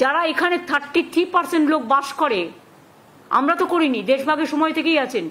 যারা এখানে 33% লোক বাস করে, আমরা তো করিনি, দেশভাগের সময় থেকেই আছেন,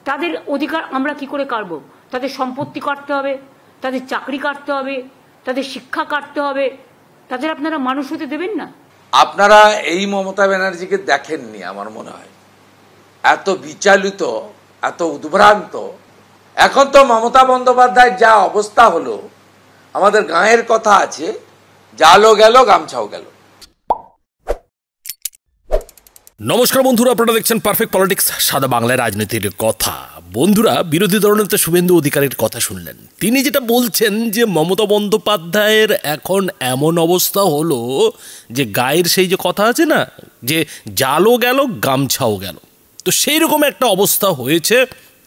তাদের অধিকার আমরা কি করে কাটব? তাদের সম্পত্তি কাটতে হবে, তাদের চাকরি কাটতে হবে, তাদের শিক্ষা কাটতে হবে, তাদের আপনারা মানুষ হতে দেবেন না? আপনারা এই মমতা ব্যানার্জিকে দেখেননি আমার মনে হয়, এত বিচলিত, এত উদ্ভ্রান্ত। এখন তো মমতা বন্দ্যোপাধ্যায়ের যা অবস্থা হলো, আমাদের গাঁয়ের কথা আছে, জালও গেল গামছাও গেল। নমস্কার বন্ধুরা, আপনারা দেখছেন পারফেক্ট পলিটিক্স, সাদা বাংলায় রাজনীতির কথা। বন্ধুরা, বিরোধী দলনেতা শুভেন্দু অধিকারীর কথা শুনলেন। তিনি যেটা বলছেন যে মমতা বন্দ্যোপাধ্যায়ের এখন এমন অবস্থা হলো যে গায়ের সেই যে কথা আছে না, যে জালও গেল গামছাও গেল, তো সেই রকম একটা অবস্থা হয়েছে।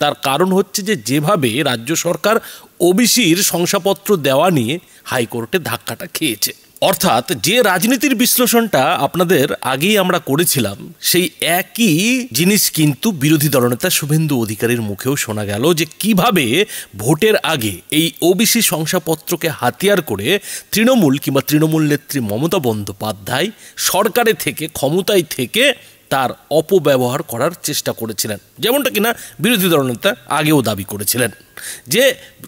তার কারণ হচ্ছে যে যেভাবে রাজ্য সরকার ওবিসির শংসাপত্র দেওয়া নিয়ে হাইকোর্টে ধাক্কাটা খেয়েছে, অর্থাৎ যে রাজনীতির বিশ্লেষণটা আপনাদের আগেই আমরা করেছিলাম, সেই একই জিনিস কিন্তু বিরোধী দলনেতা শুভেন্দু অধিকারীর মুখেও শোনা গেল, যে কিভাবে ভোটের আগে এই ওবিসি শংসাপত্রকে হাতিয়ার করে তৃণমূল কিংবা তৃণমূল নেত্রী মমতা বন্দ্যোপাধ্যায় সরকারে থেকে, ক্ষমতায় থেকে তার অপব্যবহার করার চেষ্টা করেছিলেন, যেমনটা কিনা বিরোধী দলনেতা আগেও দাবি করেছিলেন, যে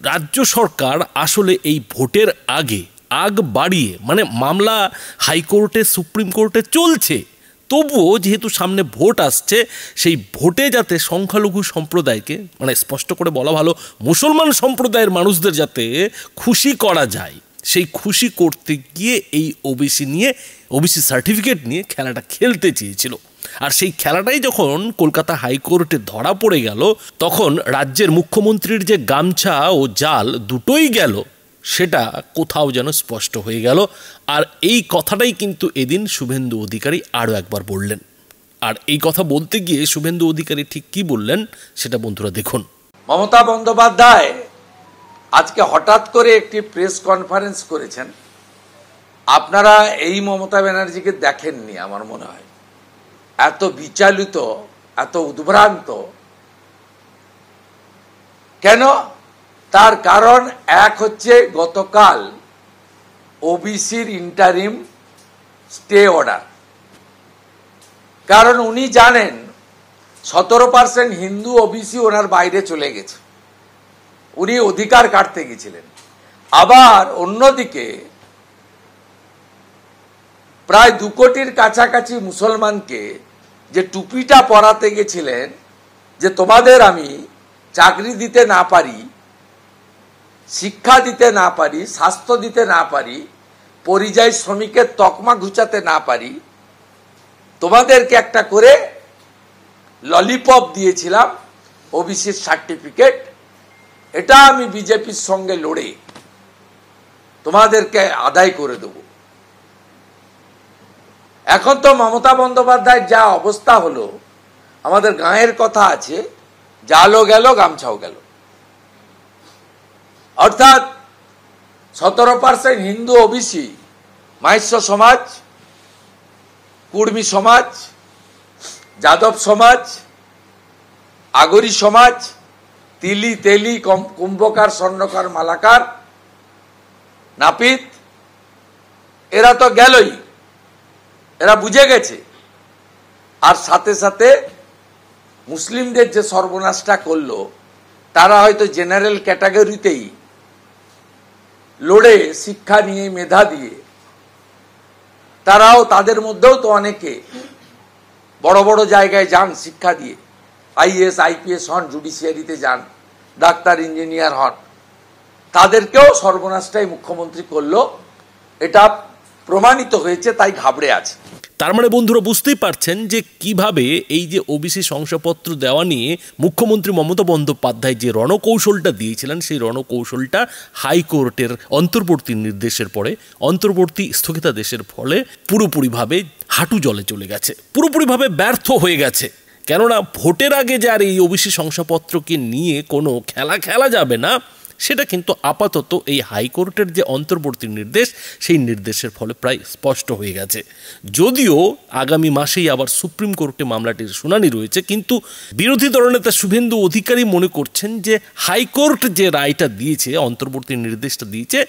রাজ্য সরকার আসলে এই ভোটের আগে আগ বাড়িয়ে, মানে মামলা হাইকোর্টে সুপ্রিম কোর্টে চলছে, তবুও যেহেতু সামনে ভোট আসছে, সেই ভোটে যাতে সংখ্যালঘু সম্প্রদায়কে, মানে স্পষ্ট করে বলা ভালো, মুসলমান সম্প্রদায়ের মানুষদের যাতে খুশি করা যায়, সেই খুশি করতে গিয়ে এই ওবিসি সার্টিফিকেট নিয়ে খেলাটা খেলতে চেয়েছিল। আর সেই খেলাটাই যখন কলকাতা হাইকোর্টে ধরা পড়ে গেল, তখন রাজ্যের মুখ্যমন্ত্রীর যে গামছা ও জাল দুটোই গেল, সেটা কোথাও যেন স্পষ্ট হয়ে গেল। আর এই কথাটাই কিন্তু এদিন শুভেন্দু অধিকারী আরও একবার বললেন। আর এই কথা বলতে গিয়ে শুভেন্দু অধিকারী ঠিক কি বললেন সেটা বন্ধুরা দেখুন। মমতা বন্দ্যোপাধ্যায় আজকে হঠাৎ করে একটি প্রেস কনফারেন্স করেছেন। আপনারা এই মমতা ব্যানার্জিকে দেখেননি আমার মনে হয়, এত বিচলিত, এত উদ্ভ্রান্ত কেন? তার কারণ এক হচ্ছে গতকাল ওবিসির ইন্টারিম স্টে অর্ডার। কারণ উনি জানেন 17% হিন্দু ওবিসি ওনার বাইরে চলে গেছে, উনি অধিকার কাটতে গেছিলেন। আবার অন্যদিকে প্রায় 2 কোটির কাছাকাছি মুসলমানকে যে টুপিটা পরাতে গেছিলেন, যে তোমাদের আমি চাকরি দিতে না পারি, শিক্ষা দিতে না পারি, স্বাস্থ্য দিতে না পারি, পরিযায়ী শ্রমিকের তকমা ঘুচাতে না পারি, তোমাদেরকে একটা করে ললিপপ দিয়েছিলাম ওবিসির সার্টিফিকেট, এটা আমি বিজেপির সঙ্গে লড়ে তোমাদেরকে আদায় করে দেব। এখন তো মমতা বন্দ্যোপাধ্যায়ের যা অবস্থা হলো, আমাদের গাঁয়ের কথা আছে, জালও গেল গামছাও গেল। অর্থাৎ 17% হিন্দু ওবিসি, মাহিষ্য সমাজ, কুর্মী সমাজ, যাদব সমাজ, আগরি সমাজ, তিলি তেলি, কুম্ভকার, স্বর্ণকার, মালাকার, নাপিত, এরা তো গেলই, এরা বুঝে গেছে। আর সাথে সাথে মুসলিমদের যে সর্বনাশটা করলো, তারা হয়তো জেনারেল ক্যাটাগরিতেই লড়ে শিক্ষা নিয়ে, মেধা দিয়ে, তারাও, তাদের মধ্যেও তো অনেকে বড় বড় জায়গায় যান শিক্ষা দিয়ে, আইএস আইপিএস হন, জুডিশিয়ারিতে যান, ডাক্তার ইঞ্জিনিয়ার হন, তাদেরকেও সর্বনাশটাই মুখ্যমন্ত্রী করলো, এটা প্রমাণিত হয়েছে, তাই ঘাবড়ে আছে। তার মানে বন্ধুরা বুঝতেই পারছেন যে কিভাবে এই যে ওবিসি শংসাপত্র দেওয়া নিয়ে মুখ্যমন্ত্রী মমতা বন্দ্যোপাধ্যায় যে রণকৌশলটা দিয়েছিলেন, সেই রণকৌশলটা হাইকোর্টের অন্তর্বর্তী নির্দেশের পরে, অন্তর্বর্তী স্থগিতাদেশের ফলে পুরোপুরিভাবে হাঁটু জলে চলে গেছে, পুরোপুরিভাবে ব্যর্থ হয়ে গেছে। কেননা ভোটের আগে যে আর এই ওবিসি শংসাপত্রকে নিয়ে কোনো খেলা যাবে না, সেটা কিন্তু আপাতত এই হাইকোর্টের যে অন্তর্বর্তী নির্দেশ, সেই নির্দেশের ফলে প্রায় স্পষ্ট হয়ে গেছে। যদিও আগামী মাসেই আবার সুপ্রিম কোর্টে মামলাটির শুনানি রয়েছে, কিন্তু বিরোধী দলনেতা শুভেন্দু অধিকারী মনে করছেন যে হাইকোর্ট যে রায়টা দিয়েছে, অন্তর্বর্তী নির্দেশটা দিয়েছে,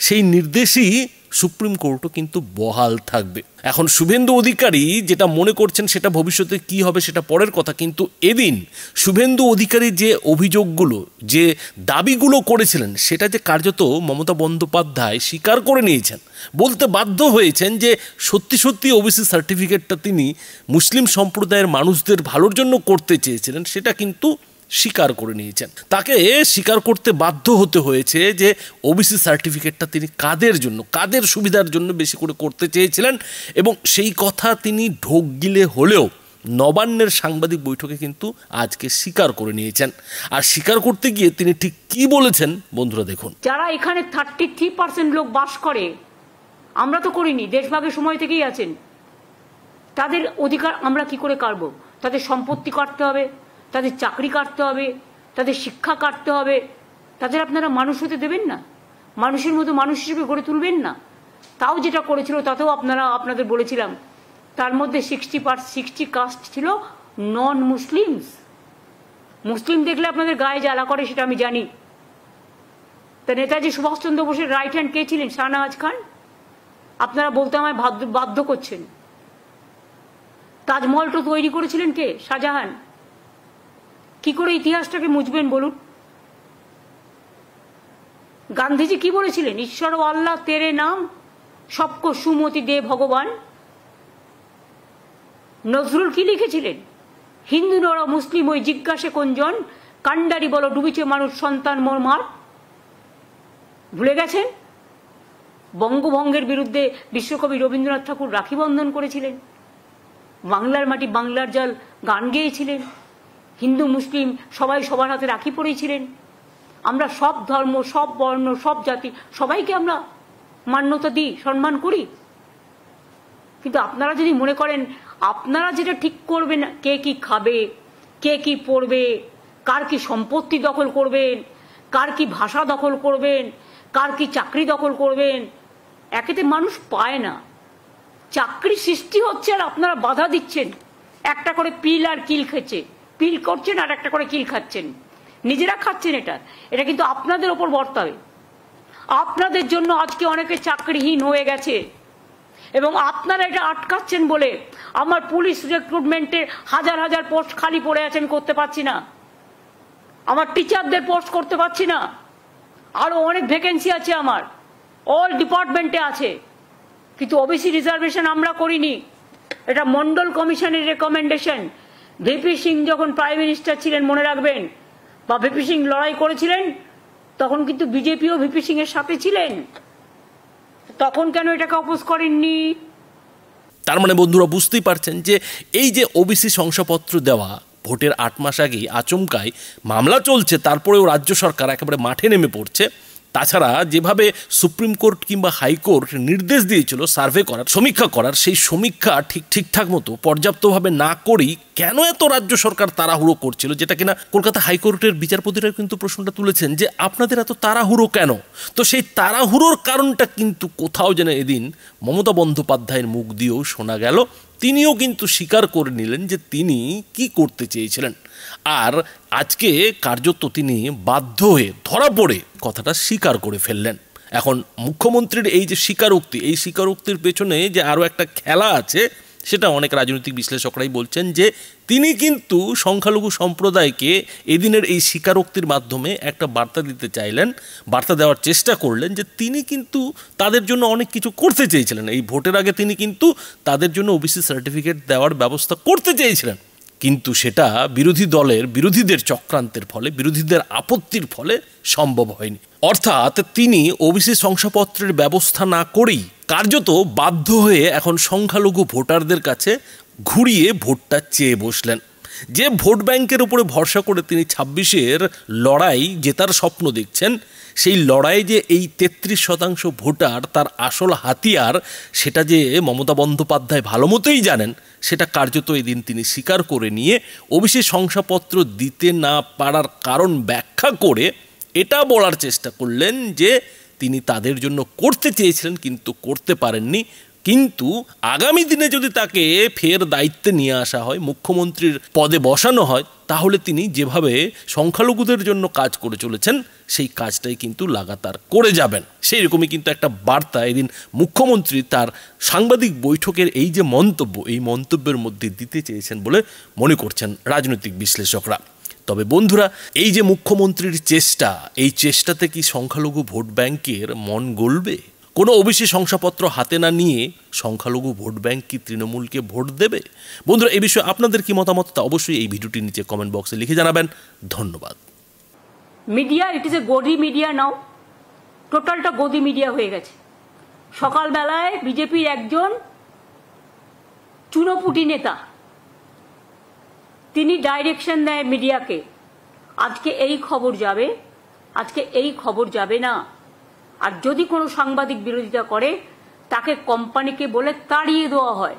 সেই নির্দেশই সুপ্রিম কোর্টও কিন্তু বহাল থাকবে। এখন শুভেন্দু অধিকারী যেটা মনে করছেন সেটা ভবিষ্যতে কি হবে সেটা পরের কথা, কিন্তু এদিন শুভেন্দু অধিকারী যে অভিযোগগুলো যে দাবিগুলো করেছিলেন সেটা যে কার্যত মমতা বন্দ্যোপাধ্যায় স্বীকার করে নিয়েছেন, বলতে বাধ্য হয়েছেন যে সত্যি সত্যি ওবিসি সার্টিফিকেটটা তিনি মুসলিম সম্প্রদায়ের মানুষদের ভালোর জন্য করতে চেয়েছিলেন সেটা কিন্তু স্বীকার করে নিয়েছেন। তাকে স্বীকার করতে বাধ্য হতে হয়েছে যে ওবিসি সার্টিফিকেটটা তিনি কাদের জন্য, কাদের সুবিধার জন্য বেশি করে করতে চেয়েছিলেন, এবং সেই কথা তিনি ঢোক গিলে হলেও নবান্নের সাংবাদিক বৈঠকে কিন্তু আজকে স্বীকার করে নিয়েছেন। আর স্বীকার করতে গিয়ে তিনি ঠিক কি বলেছেন বন্ধুরা দেখুন। যারা এখানে 33% লোক বাস করে, আমরা তো করিনি, দেশভাগের সময় থেকেই আছেন, তাদের অধিকার আমরা কি করে কাটব? তাদের সম্পত্তি কাটতে হবে, তাদের চাকরি কাটতে হবে, তাদের শিক্ষা কাটতে হবে, তাদের আপনারা মানুষ হতে দেবেন না, মানুষের মতো মানুষ হিসেবে গড়ে তুলবেন না। তাও যেটা করেছিল তাতেও আপনাদের বলেছিলাম, তার মধ্যে 60 কাস্ট ছিল নন মুসলিমস। মুসলিম দেখলে আপনাদের গায়ে জ্বালা করে সেটা আমি জানি। তা নেতাজি সুভাষচন্দ্র বোসের রাইট হ্যান্ড কে ছিলেন? শাহনওয়াজ খান। আপনারা বলতে আমায় বাধ্য করছেন। তাজমহল তো তৈরি করেছিলেন কে? শাহজাহান। কি করে ইতিহাসটাকে মুছবেন বলুন? গান্ধীজি কি বলেছিলেন? ঈশ্বর ও আল্লাহ তেরে নাম সবকো সুমতি দে ভগবান। নজরুল কি লিখেছিলেন? হিন্দু নর মুসলিম ওই জিজ্ঞাসে কোনজন, কান্ডারি বলো ডুবিছে মানুষ সন্তান মোর মার। ভুলে গেছেন? বঙ্গভঙ্গের বিরুদ্ধে বিশ্বকবি রবীন্দ্রনাথ ঠাকুর রাখি বন্ধন করেছিলেন, বাংলার মাটি বাংলার জল গান গেয়েছিলেন, হিন্দু মুসলিম সবাই সবার হাতে রাখি পরেছিলেন। আমরা সব ধর্ম, সব বর্ণ, সব জাতি সবাইকে আমরা মান্যতা দিই, সম্মান করি। কিন্তু আপনারা যদি মনে করেন আপনারা যেটা ঠিক করবেন, কে কি খাবে, কে কি পড়বে, কার কি সম্পত্তি দখল করবেন, কার কি ভাষা দখল করবেন, কার কি চাকরি দখল করবেন, একেতে মানুষ পায় না। চাকরি সৃষ্টি হচ্ছে আর আপনারা বাধা দিচ্ছেন। একটা করে পিল আর কিল খেচ্ছে, পিল করছেন আর একটা করে কিল খাচ্ছেন, নিজেরা খাচ্ছেন। এটা কিন্তু আপনাদের ওপর বর্তাবে। আপনাদের জন্য আজকে অনেকে চাকরিহীন হয়ে গেছে এবং আপনারা এটা আটকাচ্ছেন বলে আমার পুলিশ রিক্রুটমেন্টে হাজার হাজার পোস্ট খালি পড়ে আছেন, করতে পারছি না। আমার টিচারদের পোস্ট করতে পারছি না। আরো অনেক ভ্যাকেন্সি আছে, আমার অল ডিপার্টমেন্টে আছে, কিন্তু ওবিসি রিজার্ভেশন আমরা করিনি। এটা মন্ডল কমিশনের রেকমেন্ডেশন। ভিপি সিং যখন প্রাইম মিনিস্টার ছিলেন, মনে রাখবেন, বা ভিপি সিং লড়াই করেছিলেন, তখন কিন্তু বিজেপিও ভিপি সিং এর সাথে ছিলেন। তখন কেন এটাকে অপোজ করেননি? তার মানে বন্ধুরা বুঝতেই পারছেন যে এই যে ওবিসি শংসাপত্র দেওয়া ভোটের 8 মাস আগেই আচমকাই মামলা চলছে, তারপরেও রাজ্য সরকার একেবারে মাঠে নেমে পড়ছে। তাছাড়া যেভাবে সুপ্রিম কোর্ট কিংবা হাইকোর্ট নির্দেশ দিয়েছিল সার্ভে করার, সমীক্ষা করার, সেই সমীক্ষা ঠিকঠাক মতো পর্যাপ্তভাবে না করেই কেন এত রাজ্য সরকার তাড়াহুড়ো করছিল, যেটা কিনা কলকাতা হাইকোর্টের বিচারপতিরা কিন্তু প্রশ্নটা তুলেছেন যে আপনাদের এত তাড়াহুড়ো কেন। তো সেই তাড়াহুড়োর কারণটা কিন্তু কোথাও যেন এদিন মমতা বন্দ্যোপাধ্যায়ের মুখ দিয়েও শোনা গেল। তিনিও কিন্তু স্বীকার করে নিলেন যে তিনি কি করতে চেয়েছিলেন, আর আজকে কার্যত তিনি বাধ্য হয়ে ধরা পড়ে কথাটা স্বীকার করে ফেললেন। এখন মুখ্যমন্ত্রীর এই যে স্বীকারোক্তি, এই স্বীকারোক্তির পেছনে যে আরও একটা খেলা আছে, সেটা অনেক রাজনৈতিক বিশ্লেষকরাই বলছেন যে তিনি কিন্তু সংখ্যালঘু সম্প্রদায়কে এদিনের এই স্বীকারোক্তির মাধ্যমে একটা বার্তা দিতে চাইলেন, বার্তা দেওয়ার চেষ্টা করলেন যে তিনি কিন্তু তাদের জন্য অনেক কিছু করতে চেয়েছিলেন। এই ভোটের আগে তিনি কিন্তু তাদের জন্য ওবিসি সার্টিফিকেট দেওয়ার ব্যবস্থা করতে চেয়েছিলেন, কিন্তু সেটা বিরোধীদের চক্রান্তের ফলে, বিরোধীদের আপত্তির ফলে সম্ভব হয়নি। অর্থাৎ তিনি ওবিসি শংসাপত্রের ব্যবস্থা না করেই কার্যত বাধ্য হয়ে এখন সংখ্যালঘু ভোটারদের কাছে ঘুরিয়ে ভোটটা চেয়ে বসলেন। যে ভোট ব্যাংকের উপরে ভরসা করে তিনি 26-এর লড়াই জেতার স্বপ্ন দেখছেন, সেই লড়াই যে এই 33% ভোটার তার আসল হাতিয়ার, সেটা যে মমতা বন্দ্যোপাধ্যায় ভালো মতোই জানেন, সেটা কার্যত এদিন তিনি স্বীকার করে নিয়ে ওবিসি শংসাপত্র দিতে না পারার কারণ ব্যাখ্যা করে এটা বলার চেষ্টা করলেন যে তিনি তাদের জন্য করতে চেয়েছিলেন কিন্তু করতে পারেননি, কিন্তু আগামী দিনে যদি তাকে ফের দায়িত্বে নিয়ে আসা হয়, মুখ্যমন্ত্রীর পদে বসানো হয়, তাহলে তিনি যেভাবে সংখ্যালঘুদের জন্য কাজ করে চলেছেন সেই কাজটাই কিন্তু লাগাতার করে যাবেন। সেই রকমই কিন্তু একটা বার্তা এদিন মুখ্যমন্ত্রী তার সাংবাদিক বৈঠকের এই যে মন্তব্য, এই মন্তব্যের মধ্যে দিতে চেয়েছেন বলে মনে করছেন রাজনৈতিক বিশ্লেষকরা। তবে বন্ধুরা, এই যে মুখ্যমন্ত্রীর চেষ্টা, এই চেষ্টাতে কি সংখ্যালঘু ভোট ব্যাংকের মন গলবে? কোনো ওবিসি শংসাপত্র হাতে না নিয়ে সংখ্যালঘু ভোট ব্যাংক কি তৃণমূলকে ভোট দেবে? বন্ধুরা, এই বিষয়ে আপনাদের কি মতামত তা অবশ্যই এই ভিডিওটির নিচে কমেন্ট বক্সে লিখে জানাবেন। ধন্যবাদ। মিডিয়া, ইট ইজ এ গদি মিডিয়া নাও। টোটালটা গদি মিডিয়া হয়ে গেছে। সকালবেলায় বিজেপির একজন চুনোপুটি নেতা, তিনি ডাইরেকশন দেয় মিডিয়াকে, আজকে এই খবর যাবে, আজকে এই খবর যাবে না। আর যদি কোনো সাংবাদিক বিরোধিতা করে তাকে কোম্পানিকে বলে তাড়িয়ে দেওয়া হয়।